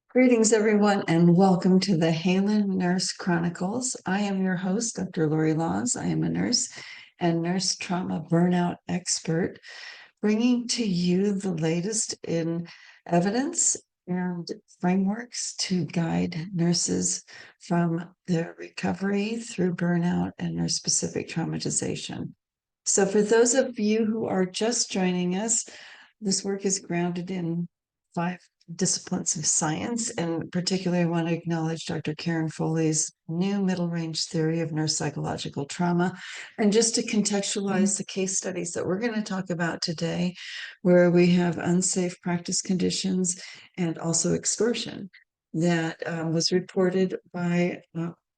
Greetings, everyone, and welcome to the Haelan Nurse Chronicles. I am your host, Dr. Lorre Laws. I am a nurse and nurse trauma burnout expert, bringing to you the latest in evidence and frameworks to guide nurses from their recovery through burnout and nurse-specific traumatization. So for those of you who are just joining us, this work is grounded in 5 disciplines of science, and particularly I want to acknowledge Dr. Karen Foley's new middle range theory of nurse psychological trauma. And just to contextualize the case studies that we're going to talk about today, where we have unsafe practice conditions and also extortion that was reported by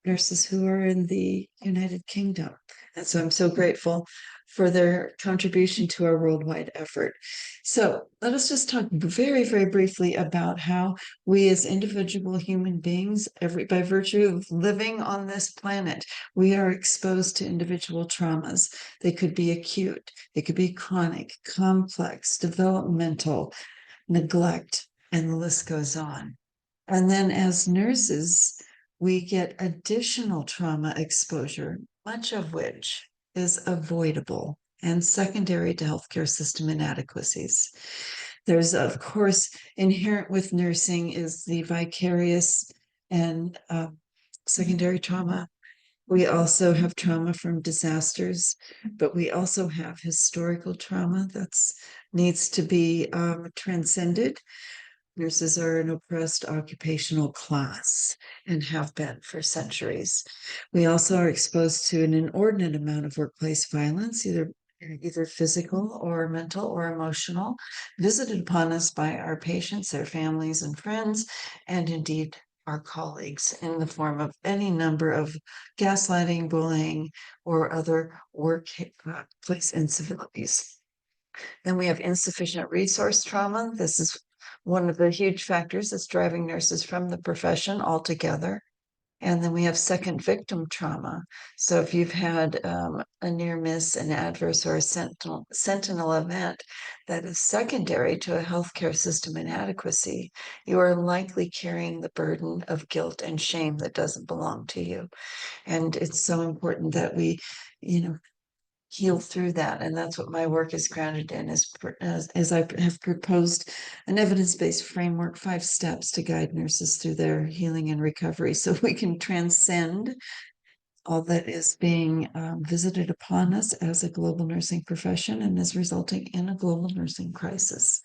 nurses who are in the United Kingdom. And so I'm so grateful for their contribution to our worldwide effort. So let us just talk very, very briefly about how we as individual human beings, by virtue of living on this planet, we are exposed to individual traumas. They could be acute, they could be chronic, complex, developmental, neglect, and the list goes on. And then as nurses, we get additional trauma exposure, much of which is avoidable and secondary to healthcare system inadequacies. There's, of course, inherent with nursing is the vicarious and secondary trauma. We also have trauma from disasters, but we also have historical trauma that needs to be transcended. Nurses are an oppressed occupational class and have been for centuries. We also are exposed to an inordinate amount of workplace violence, either physical or mental or emotional, visited upon us by our patients, their families and friends, and indeed our colleagues in the form of any number of gaslighting, bullying, or other workplace incivilities. Then we have insufficient resource trauma. This is one of the huge factors that's driving nurses from the profession altogether. And then we have second victim trauma. So if you've had a near miss, an adverse, or a sentinel event that is secondary to a healthcare system inadequacy, you are likely carrying the burden of guilt and shame that doesn't belong to you. And it's so important that we, heal through that. And that's what my work is grounded in, as I have proposed an evidence-based framework, 5 steps to guide nurses through their healing and recovery so we can transcend all that is being visited upon us as a global nursing profession and is resulting in a global nursing crisis.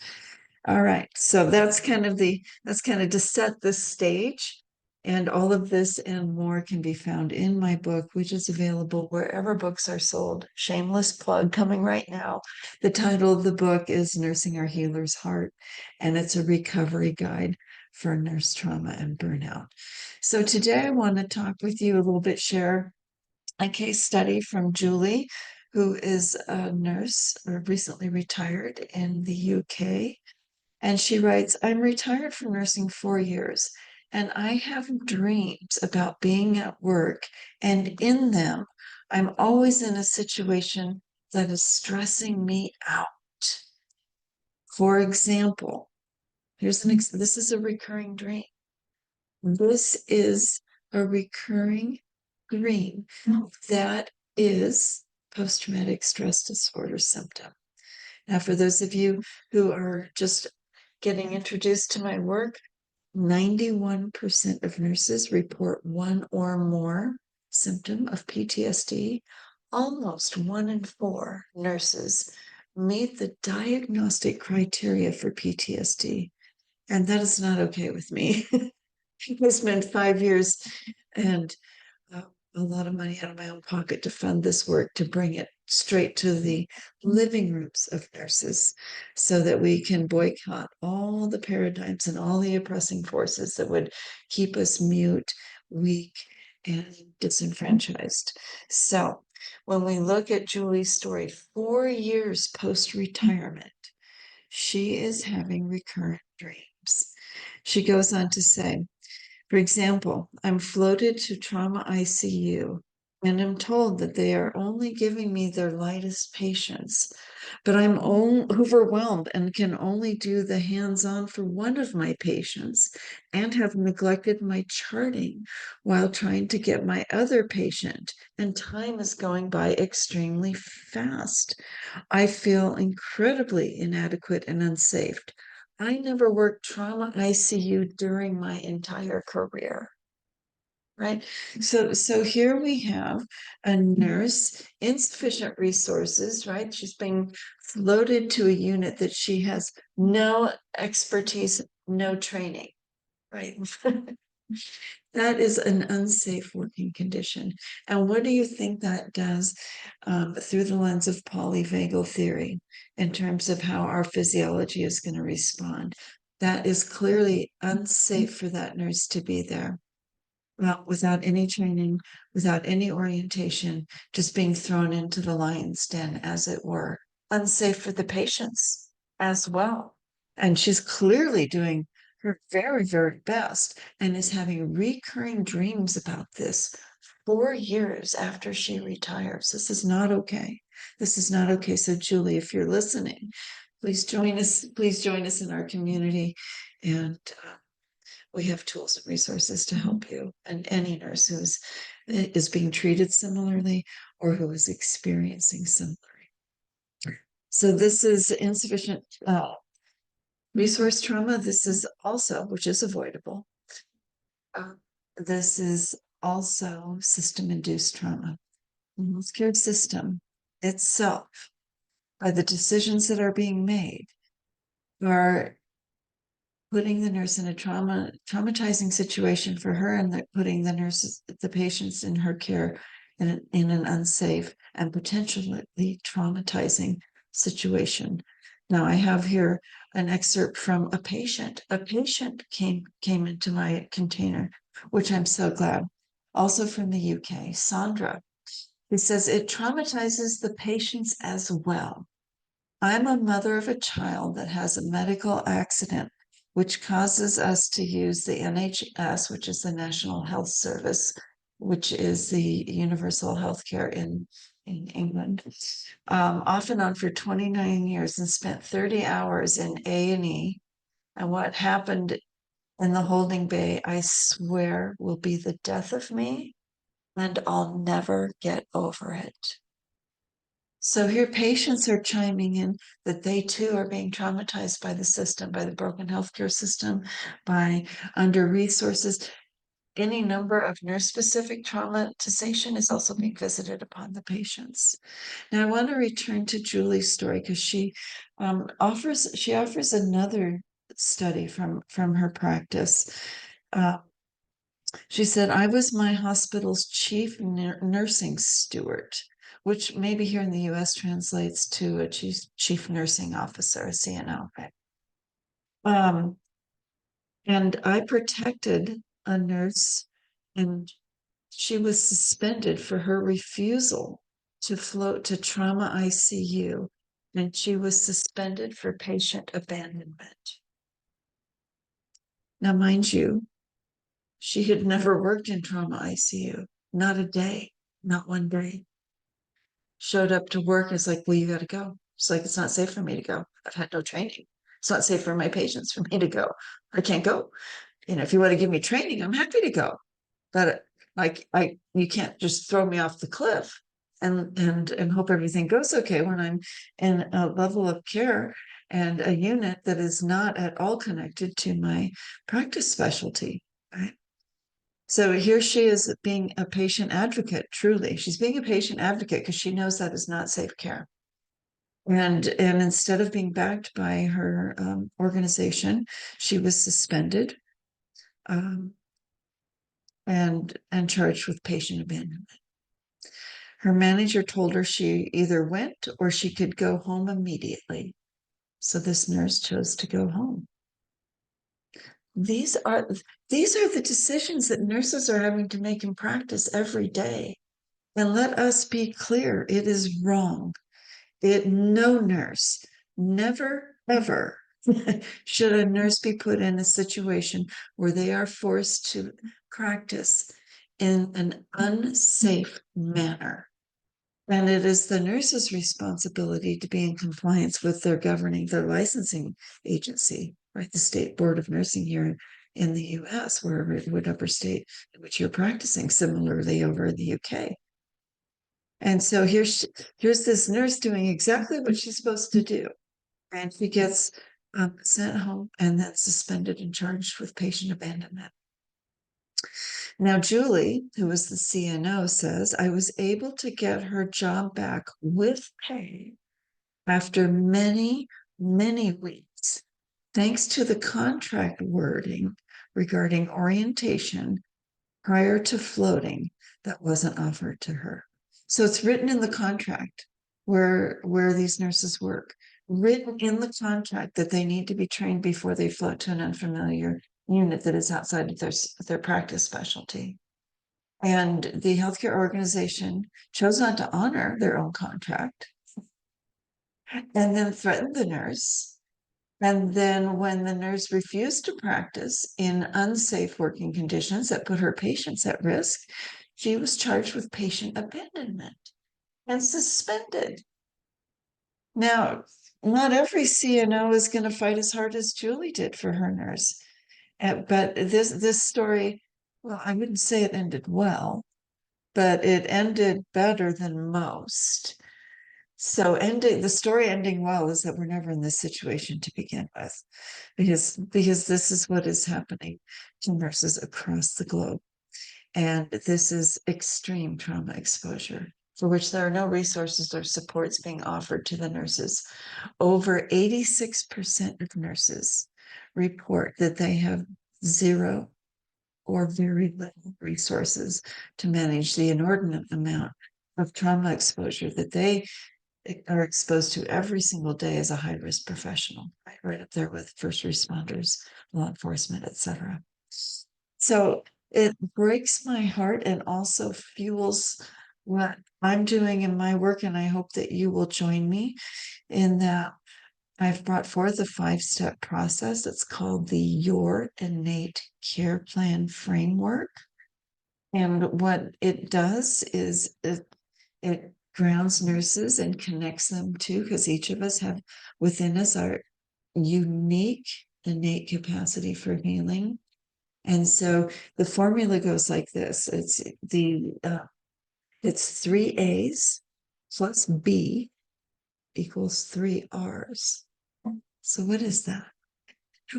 All right, so that's kind of to set the stage. And all of this and more can be found in my book, which is available wherever books are sold. Shameless plug coming right now. The title of the book is Nursing Our Healer's Heart, and it's a recovery guide for nurse trauma and burnout. So today I want to talk with you a little bit, share a case study from Julie, who is a nurse or recently retired in the UK. And she writes, I'm retired from nursing 4 years, and I have dreams about being at work. And in them, I'm always in a situation that is stressing me out. For example, this is a recurring dream. This is a recurring dream that is post-traumatic stress disorder symptom. Now, for those of you who are just getting introduced to my work, 91% of nurses report one or more symptom of PTSD. Almost 1 in 4 nurses meet the diagnostic criteria for PTSD. And that is not okay with me. I spent 5 years and a lot of money out of my own pocket to fund this work, to bring it straight to the living rooms of nurses so that we can boycott all the paradigms and all the oppressing forces that would keep us mute, weak, and disenfranchised. So when we look at Julie's story, 4 years post-retirement, she is having recurrent dreams. She goes on to say, for example, I'm floated to trauma ICU and am told that they are only giving me their lightest patients. But I'm overwhelmed and can only do the hands-on for one of my patients and have neglected my charting while trying to get my other patient, and time is going by extremely fast. I feel incredibly inadequate and unsafe. I never worked trauma ICU during my entire career. Right. So here we have a nurse, insufficient resources, right? She's being floated to a unit that she has no expertise, no training, right? That is an unsafe working condition. And what do you think that does through the lens of polyvagal theory in terms of how our physiology is going to respond? That is clearly unsafe for that nurse to be there. Well, without any training, without any orientation, just being thrown into the lion's den, as it were. Unsafe for the patients as well. And she's clearly doing her very, very best and is having recurring dreams about this 4 years after she retires. This is not okay. This is not okay. So, Julie, if you're listening, please join us. Please join us in our community, and we have tools and resources to help you and any nurse who is being treated similarly or who is experiencing similarly. So this is insufficient resource trauma. This is also, which is avoidable. This is also system-induced trauma. The healthcare system itself, by the decisions that are being made, are putting the nurse in a traumatizing situation for her, and putting the patients in her care in an unsafe and potentially traumatizing situation. Now, I have here an excerpt from a patient. A patient came into my container, which I'm so glad. Also from the UK, Sandra. He says it traumatizes the patients as well. I'm a mother of a child that has a medical accident, which causes us to use the NHS, which is the National Health Service, which is the universal healthcare in England, off and on for 29 years, and spent 30 hours in A&E. And what happened in the holding bay, I swear, will be the death of me, and I'll never get over it. So here patients are chiming in that they too are being traumatized by the system, by the broken healthcare system, by under resources. Any number of nurse-specific traumatization is also being visited upon the patients. Now I want to return to Julie's story because she offers another study from her practice. She said, I was my hospital's chief nursing steward, which maybe here in the US translates to a chief nursing officer, a CNO. Right? And I protected a nurse, and she was suspended for her refusal to float to trauma ICU, and she was suspended for patient abandonment. Now, mind you, she had never worked in trauma ICU, not a day, not one day. Showed up to work, and it's like, well, you got to go. It's like, it's not safe for me to go. I've had no training. It's not safe for my patients for me to go. I can't go. If you want to give me training, I'm happy to go. But you can't just throw me off the cliff and hope everything goes okay when I'm in a level of care and a unit that is not at all connected to my practice specialty. Right? So here she is being a patient advocate, truly. She's being a patient advocate because she knows that is not safe care. And instead of being backed by her organization, she was suspended and charged with patient abandonment. Her manager told her she either went or she could go home immediately. So this nurse chose to go home. These are the decisions that nurses are having to make in practice every day. And let us be clear, it is wrong. No nurse, never, ever should a nurse be put in a situation where they are forced to practice in an unsafe manner. And it is the nurse's responsibility to be in compliance with their licensing agency, right? The State Board of Nursing here in the US, whatever state in which you're practicing, similarly over in the UK. And so here's this nurse doing exactly what she's supposed to do. And she gets sent home and then suspended and charged with patient abandonment. Now, Julie, who was the CNO, says, I was able to get her job back with pay after many, many weeks, thanks to the contract wording regarding orientation prior to floating that wasn't offered to her. So it's written in the contract where these nurses work, written in the contract that they need to be trained before they float to an unfamiliar unit that is outside of their practice specialty. And the healthcare organization chose not to honor their own contract and then threatened the nurse. And then when the nurse refused to practice in unsafe working conditions that put her patients at risk, she was charged with patient abandonment and suspended. Now, not every CNO is going to fight as hard as Julie did for her nurse. But this story, well, I wouldn't say it ended well, but it ended better than most. So the story ending well is that we're never in this situation to begin with, because this is what is happening to nurses across the globe. And this is extreme trauma exposure for which there are no resources or supports being offered to the nurses. Over 86% of nurses report that they have zero or very little resources to manage the inordinate amount of trauma exposure that they are exposed to every single day as a high-risk professional, right up there with first responders, law enforcement, etc. So it breaks my heart and also fuels what I'm doing in my work, and I hope that you will join me in that. I've brought forth a 5-step process. It's called the Your Innate Care Plan framework. And what it does is it grounds nurses and connects them to, because each of us have within us our unique innate capacity for healing. And so the formula goes like this. It's 3 A's plus B equals 3 R's. So what is that?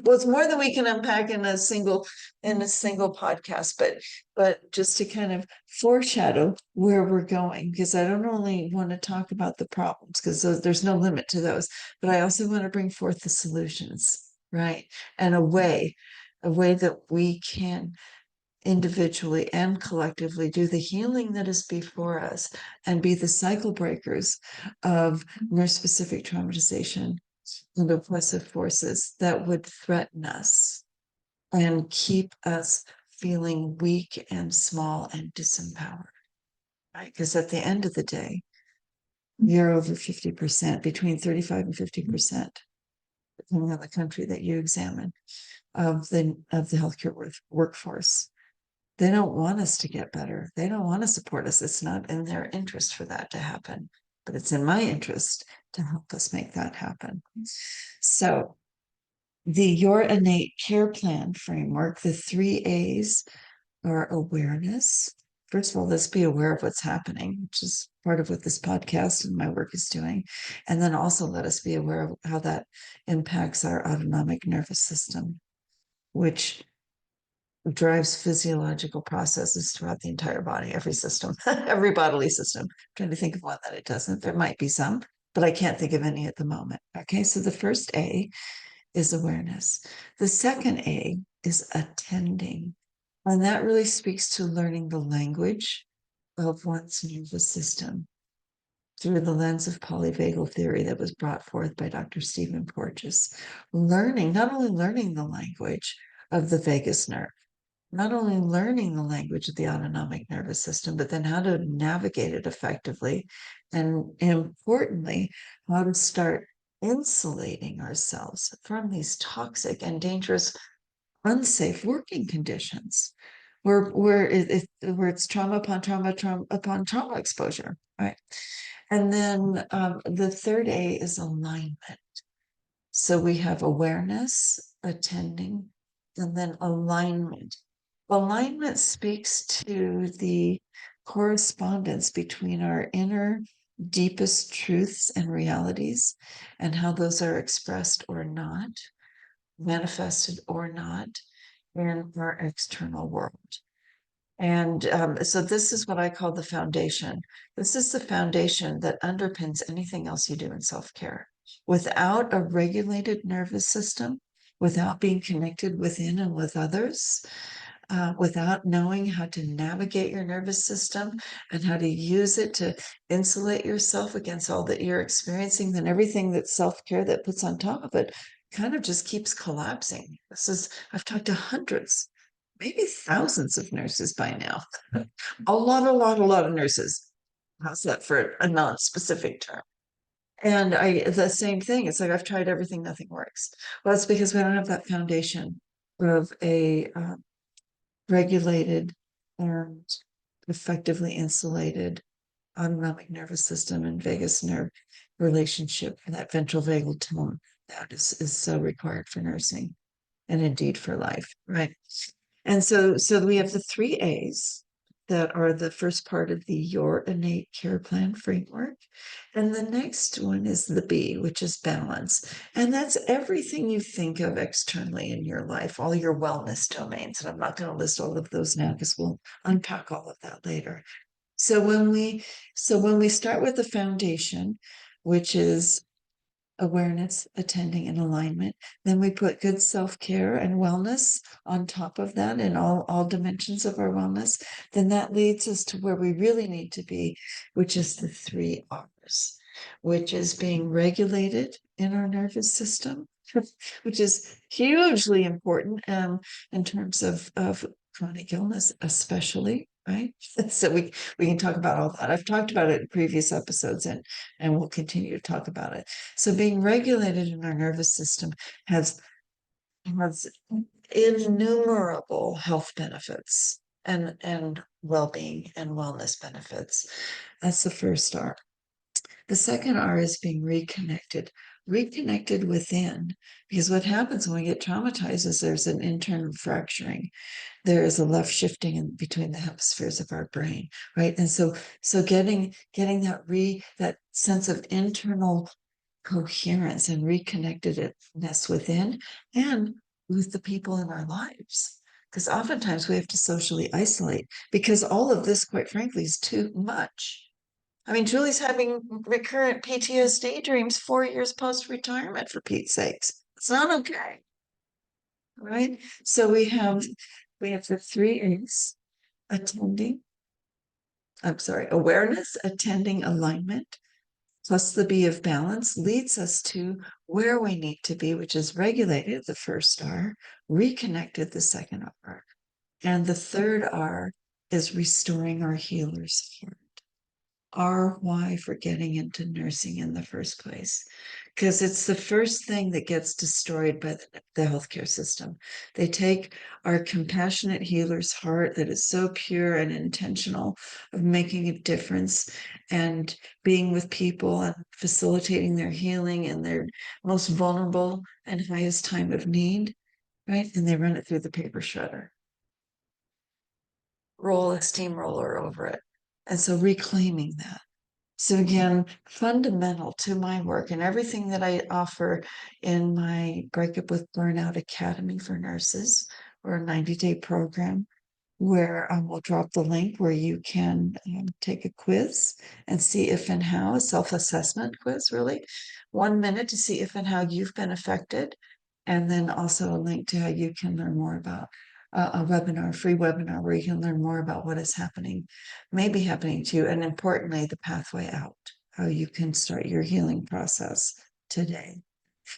Well, it's more than we can unpack in a single podcast, but just to kind of foreshadow where we're going, because I don't only want to talk about the problems, because there's no limit to those, but I also want to bring forth the solutions, right? And a way that we can individually and collectively do the healing that is before us and be the cycle breakers of nurse-specific traumatization and oppressive forces that would threaten us and keep us feeling weak and small and disempowered, right? Because at the end of the day, you're over 50%, between 35 and 50%, depending on the country that you examine, of the healthcare workforce. They don't want us to get better. They don't want to support us. It's not in their interest for that to happen, but it's in my interest to help us make that happen. So the Your Innate Care Plan framework, the 3 A's are awareness. First of all, let's be aware of what's happening, which is part of what this podcast and my work is doing. And then also let us be aware of how that impacts our autonomic nervous system, which drives physiological processes throughout the entire body, every system, every bodily system. I'm trying to think of one that it doesn't. There might be some, but I can't think of any at the moment. Okay, so the first A is awareness. The second A is attending. And that really speaks to learning the language of one's nervous system through the lens of polyvagal theory that was brought forth by Dr. Stephen Porges. Not only learning the language of the vagus nerve, not only learning the language of the autonomic nervous system, but then how to navigate it effectively. And importantly, how to start insulating ourselves from these toxic and dangerous, unsafe working conditions, where it's trauma upon trauma, trauma upon trauma exposure, right? And then the third A is alignment. So we have awareness, attending, and then alignment. Alignment speaks to the correspondence between our inner deepest truths and realities and how those are expressed or not, manifested or not in our external world. And so this is what I call the foundation. This is the foundation that underpins anything else you do in self-care. Without a regulated nervous system, without being connected within and with others, without knowing how to navigate your nervous system and how to use it to insulate yourself against all that you're experiencing, then everything that self-care that puts on top of it kind of just keeps collapsing. I've talked to hundreds, maybe thousands of nurses by now. A lot of nurses. How's that for a non-specific term? And the same thing. It's like I've tried everything, nothing works. Well, it's because we don't have that foundation of a regulated and effectively insulated autonomic nervous system and vagus nerve relationship, and that ventral vagal tone that is so required for nursing and indeed for life, right? And so we have the three A's that are the first part of the Your Innate Care Plan framework. And the next one is the B, which is balance. And that's everything you think of externally in your life, all your wellness domains. And I'm not going to list all of those now because we'll unpack all of that later. So when we start with the foundation, which is awareness, attending, and alignment. Then we put good self-care and wellness on top of that in all dimensions of our wellness. Then that leads us to where we really need to be, which is the three R's, which is being regulated in our nervous system, which is hugely important in terms of chronic illness, especially, right? So we can talk about all that. I've talked about it in previous episodes and we'll continue to talk about it. So being regulated in our nervous system has innumerable health benefits and well-being and wellness benefits. That's the first R. The second R is being reconnected within, because what happens when we get traumatized is there's an internal fracturing. There is a left shifting in between the hemispheres of our brain, right? And so getting that sense of internal coherence and reconnectedness within and with the people in our lives. Because oftentimes we have to socially isolate because all of this, quite frankly, is too much. I mean, Julie's having recurrent PTSD dreams 4 years post-retirement, for Pete's sakes. It's not okay, right? So we have the three A's: awareness, attending, alignment, plus the B of balance leads us to where we need to be, which is regulated, the first R, reconnected, the second R, and the third R is restoring our healer's heart. Our why for getting into nursing in the first place, because it's the first thing that gets destroyed by the healthcare system. They take our compassionate healer's heart that is so pure and intentional of making a difference and being with people and facilitating their healing in their most vulnerable and highest time of need, right? And they run it through the paper shredder, roll a steamroller over it. And so reclaiming that. So again, fundamental to my work and everything that I offer in my Breakup with Burnout Academy for nurses, or a 90-day program where we'll drop the link where you can take a quiz and see if and how, a self-assessment quiz, really, 1 minute to see if and how you've been affected. And then also a link to how you can learn more about a webinar, free webinar, where you can learn more about what is happening, maybe happening to you, and importantly, the pathway out, how you can start your healing process today.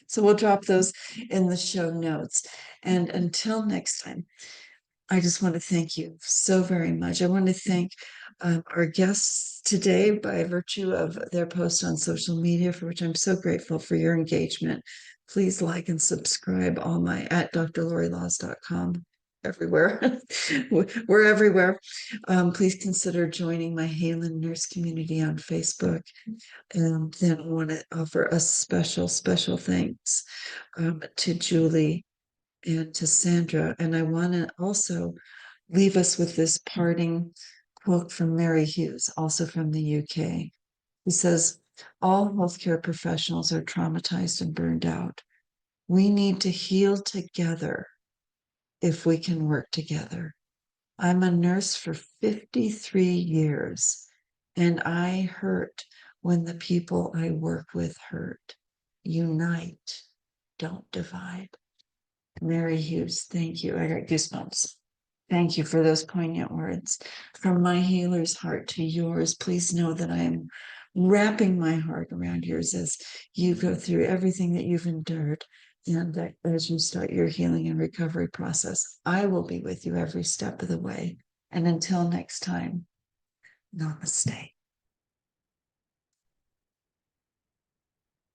So we'll drop those in the show notes. And until next time, I just want to thank you so very much. I want to thank our guests today by virtue of their post on social media, for which I'm so grateful for your engagement. Please like and subscribe all my at drlorrelaws.com everywhere. We're everywhere. Please consider joining my Haelan nurse community on Facebook. And then I want to offer a special thanks to Julie and to Sandra. And I want to also leave us with this parting quote from Mary Hughes, also from the UK. He says, all healthcare professionals are traumatized and burned out. We need to heal together if we can work together. I'm a nurse for 53 years, and I hurt when the people I work with hurt. Unite, don't divide. Mary Hughes, thank you. I got goosebumps. Thank you for those poignant words. From my healer's heart to yours, please know that I am wrapping my heart around yours as you go through everything that you've endured. And that as you start your healing and recovery process, I will be with you every step of the way. And until next time, namaste.